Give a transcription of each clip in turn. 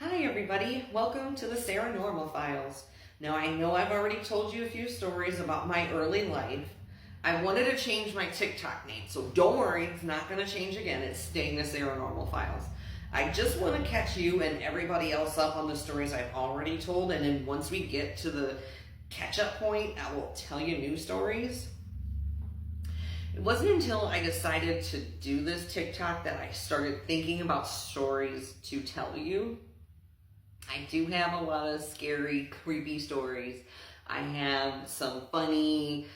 Hi everybody, welcome to the Sarahnormal Files. Now I know I've already told you a few stories about my early life. I wanted to change my TikTok name, so don't worry, it's not going to change again. It's staying the Sarahnormal Files. I just want to catch you and everybody else up on the stories I've already told, and then once we get to the catch-up point, I will tell you new stories. It wasn't until I decided to do this TikTok that I started thinking about stories to tell you. I do have a lot of scary, creepy stories. I have some funny,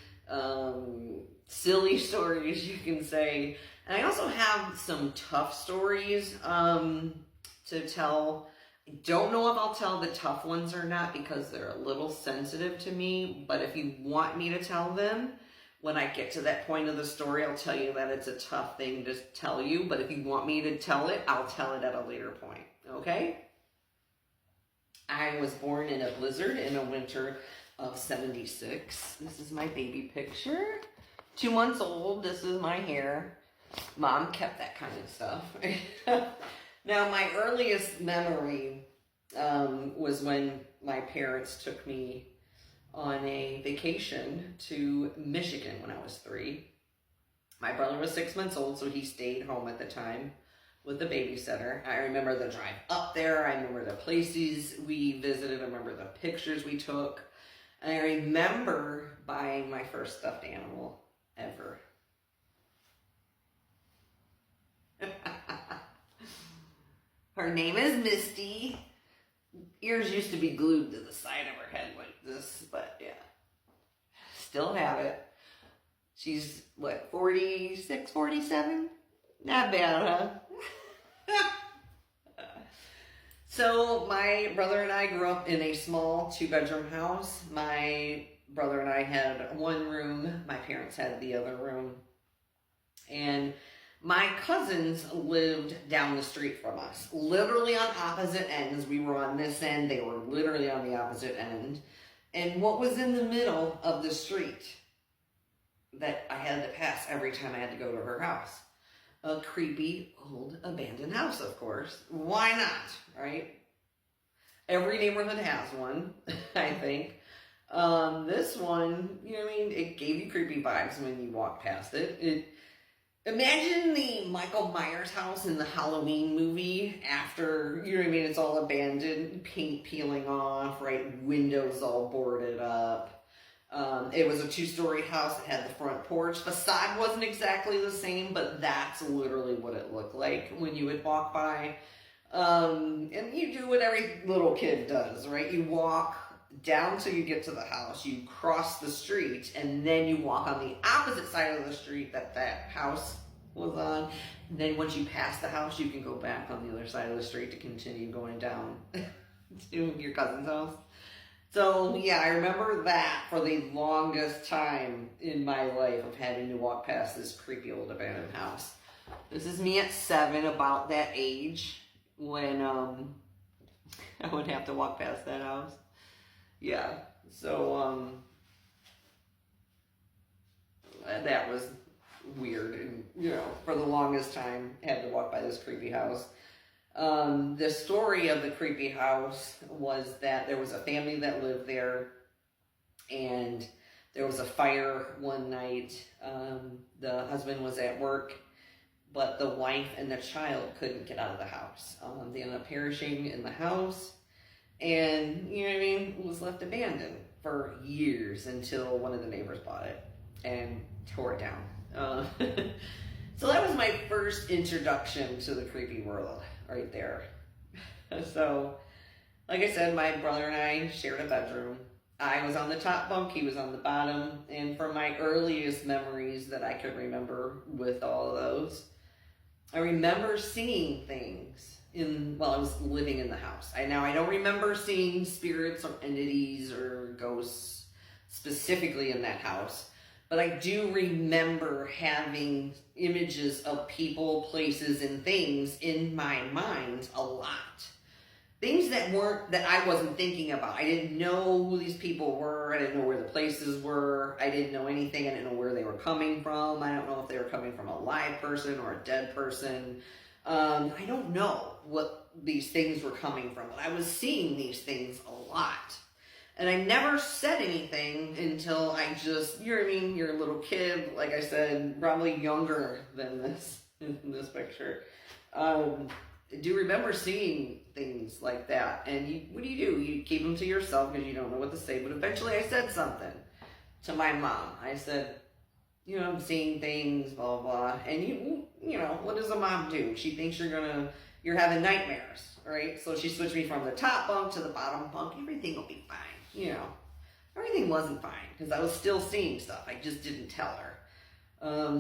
silly stories, you can say. And I also have some tough stories to tell. I don't know if I'll tell the tough ones or not because they're a little sensitive to me. But if you want me to tell them, when I get to that point of the story, I'll tell you that it's a tough thing to tell you. But if you want me to tell it, I'll tell it at a later point. Okay? I was born in a blizzard in a winter of '76. This is my baby picture. 2 months old. This is my hair. Mom kept that kind of stuff. Now, my earliest memory was when my parents took me on a vacation to Michigan when I was 3. My brother was 6 months old, so he stayed home at the time with the babysitter. I remember the drive up there. I remember the places we visited. I remember the pictures we took. And I remember buying my first stuffed animal ever. Her name is Misty. Ears used to be glued to the side of her head like this, but yeah. Still have it. She's, what, 46, 47? Not bad, huh? So my brother and I grew up in a small 2-bedroom house. My brother and I had one room. My parents had the other room. And my cousins lived down the street from us, literally on opposite ends. We were on this end. They were literally on the opposite end. And what was in the middle of the street that I had to pass every time I had to go to her house? A creepy old abandoned house, of course. Why not, right? Every neighborhood has one, I think. This one, you know what I mean? It gave you creepy vibes when you walk past it. Imagine the Michael Myers house in the Halloween movie after, you know what I mean? It's all abandoned, paint peeling off, right? Windows all boarded up. It was a 2-story house. It had the front porch. Facade wasn't exactly the same, but that's literally what it looked like when you would walk by. And you do what every little kid does, right? You walk down till you get to the house. You cross the street, and then you walk on the opposite side of the street that house was on. And then once you pass the house, you can go back on the other side of the street to continue going down to your cousin's house. So, yeah, I remember that for the longest time in my life of having to walk past this creepy old abandoned house. This is me at 7, about that age, when I would have to walk past that house. Yeah, so that was weird. And, you know, for the longest time, I had to walk by this creepy house. The story of the creepy house was that there was a family that lived there, and there was a fire one night. The husband was at work, but the wife and the child couldn't get out of the house. They ended up perishing in the house, and, you know what I mean, it was left abandoned for years until one of the neighbors bought it and tore it down. So that was my first introduction to the creepy world. Right there. So, like I said, my brother and I shared a bedroom. I was on the top bunk, he was on the bottom, and from my earliest memories that I could remember with all of those, I remember seeing things while I was living in the house. I don't remember seeing spirits or entities or ghosts specifically in that house. But I do remember having images of people, places, and things in my mind a lot. Things that I wasn't thinking about. I didn't know who these people were. I didn't know where the places were. I didn't know anything. I didn't know where they were coming from. I don't know if they were coming from a live person or a dead person. I don't know what these things were coming from. But I was seeing these things a lot. And I never said anything until I just, you know what I mean? You're a little kid, like I said, probably younger than this in this picture. I do remember seeing things like that. And what do? You keep them to yourself because you don't know what to say. But eventually I said something to my mom. I said, you know, I'm seeing things, blah, blah, blah. And you know, what does a mom do? She thinks you're having nightmares, right? So she switched me from the top bunk to the bottom bunk. Everything will be fine. You know, everything wasn't fine because I was still seeing stuff. I just didn't tell her.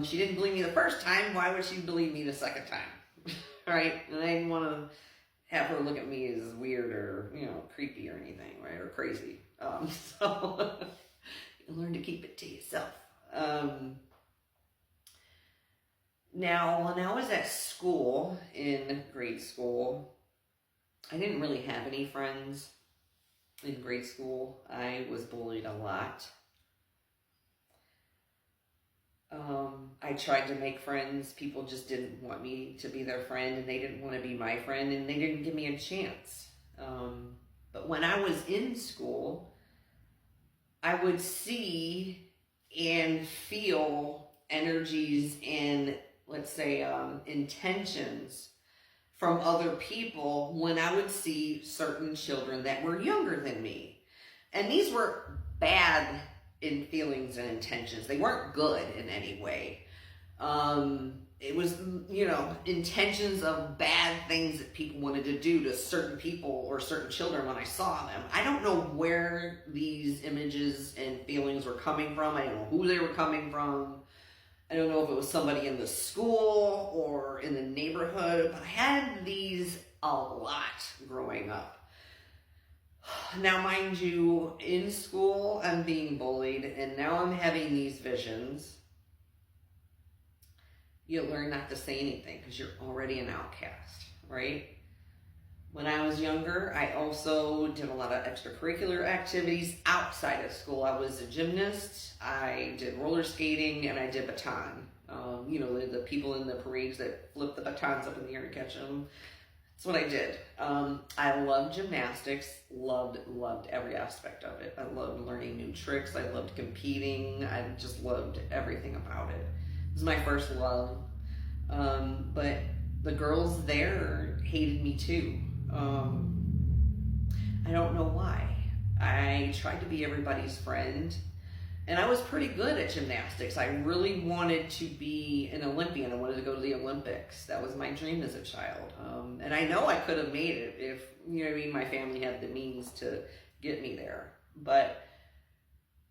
She didn't believe me the first time. Why would she believe me the second time? Right? And I didn't want to have her look at me as weird or, you know, creepy or anything, right? Or crazy. So you learn to keep it to yourself. Now, when I was at school, in grade school, I didn't really have any friends. In grade school, I was bullied a lot. I tried to make friends. People just didn't want me to be their friend, and they didn't want to be my friend, and they didn't give me a chance. But when I was in school, I would see and feel energies and, let's say, intentions from other people when I would see certain children that were younger than me. And these were bad in feelings and intentions. They weren't good in any way. It was, you know, intentions of bad things that people wanted to do to certain people or certain children when I saw them. I don't know where these images and feelings were coming from. I don't know who they were coming from. I don't know if it was somebody in the school or in the neighborhood, but I had these a lot growing up. Now, mind you, in school, I'm being bullied, and now I'm having these visions. You learn not to say anything because you're already an outcast, right? When I was younger, I also did a lot of extracurricular activities outside of school. I was a gymnast, I did roller skating, and I did baton. You know, the people in the parades that flip the batons up in the air and catch them. That's what I did. I loved gymnastics, loved every aspect of it. I loved learning new tricks. I loved competing. I just loved everything about it. It was my first love. But the girls there hated me too. I don't know why. I tried to be everybody's friend, and I was pretty good at gymnastics. I really wanted to be an Olympian. I wanted to go to the Olympics. That was my dream as a child. And I know I could have made it if, you know what I mean, my family had the means to get me there. But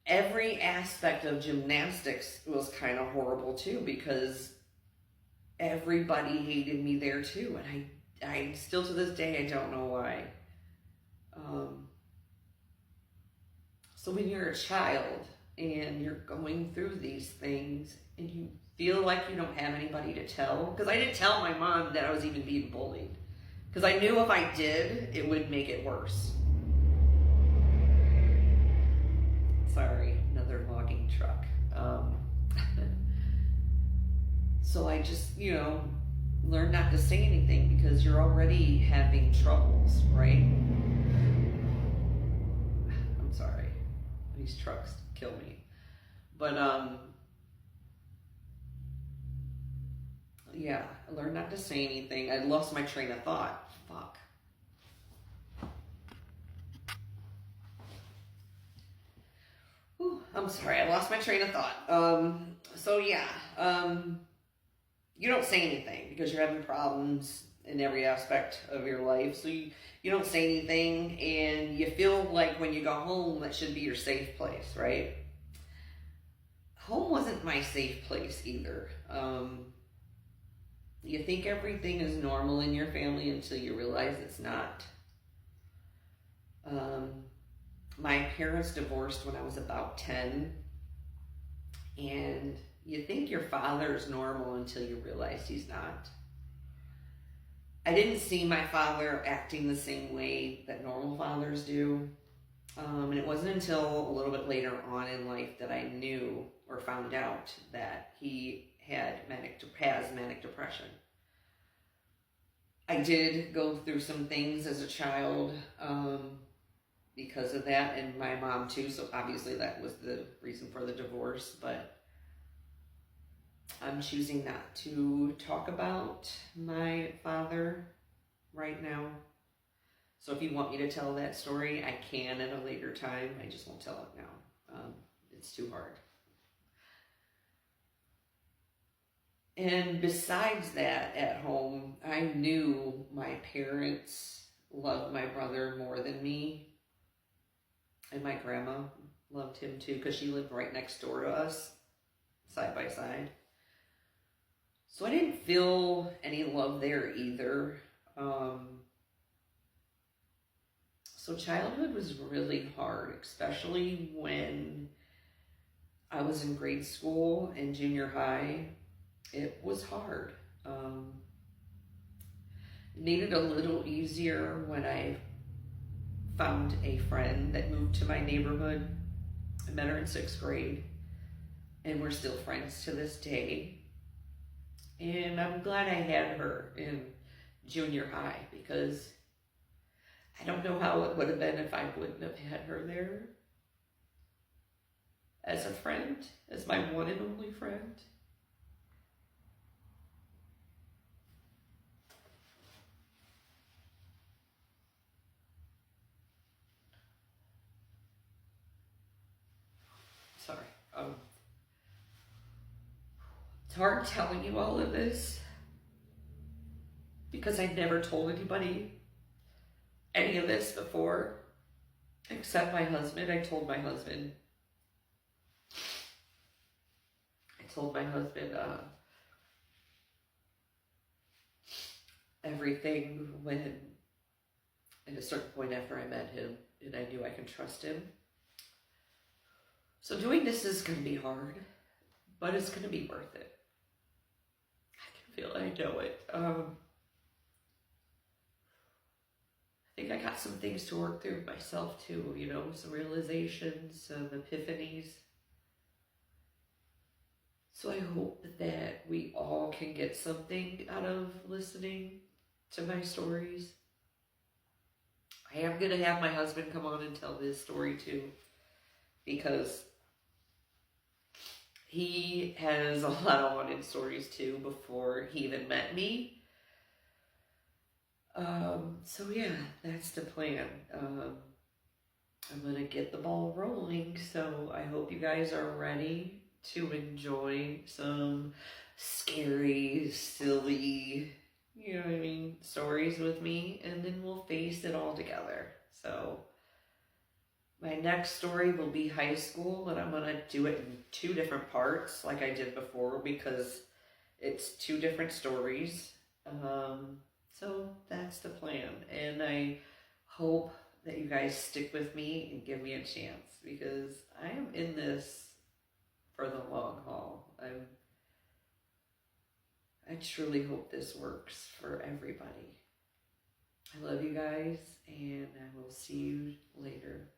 every aspect of gymnastics was kind of horrible too, because everybody hated me there too. And I still to this day, I don't know why. So when you're a child and you're going through these things and you feel like you don't have anybody to tell, because I didn't tell my mom that I was even being bullied, because I knew if I did, it would make it worse. Sorry, another logging truck. So I just, you know, learn not to say anything because you're already having troubles, right? I'm sorry. These trucks kill me. But, yeah, I learned not to say anything. I lost my train of thought. Fuck. Whew, I'm sorry, I lost my train of thought. So yeah, you don't say anything because you're having problems in every aspect of your life. So you don't say anything, and you feel like when you go home, that should be your safe place, right? Home wasn't my safe place either. You think everything is normal in your family until you realize it's not. My parents divorced when I was about 10, and you think your father is normal until you realize he's not. I didn't see my father acting the same way that normal fathers do. And it wasn't until a little bit later on in life that I knew or found out that he has manic depression. I did go through some things as a child because of that, and my mom too, so obviously that was the reason for the divorce, but I'm choosing not to talk about my father right now. So if you want me to tell that story, I can at a later time. I just won't tell it now. It's too hard. And besides that, at home, I knew my parents loved my brother more than me. And my grandma loved him too, because she lived right next door to us, side by side. So I didn't feel any love there either. So childhood was really hard, especially when I was in grade school and junior high. It was hard. It needed a little easier when I found a friend that moved to my neighborhood. I met her in 6th grade, and we're still friends to this day. And I'm glad I had her in junior high, because I don't know how it would have been if I wouldn't have had her there as a friend, as my one and only friend. Sorry. It's hard telling you all of this because I never told anybody any of this before, except my husband. I told my husband everything when, at a certain point after I met him, and I knew I could trust him. So doing this is going to be hard, but it's going to be worth it. I can feel it. I know it. I think I got some things to work through myself too, some realizations, some epiphanies. So I hope that we all can get something out of listening to my stories. I am going to have my husband come on and tell his story too, because he has a lot of haunted stories too before he even met me. So yeah, that's the plan. I'm going to get the ball rolling, so I hope you guys are ready to enjoy some scary, silly, stories with me, and then we'll face it all together. So my next story will be high school, and I'm going to do it in 2 different parts like I did before, because it's 2 different stories. So that's the plan, and I hope that you guys stick with me and give me a chance, because I am in this for the long haul. I truly hope this works for everybody. I love you guys, and I will see you later.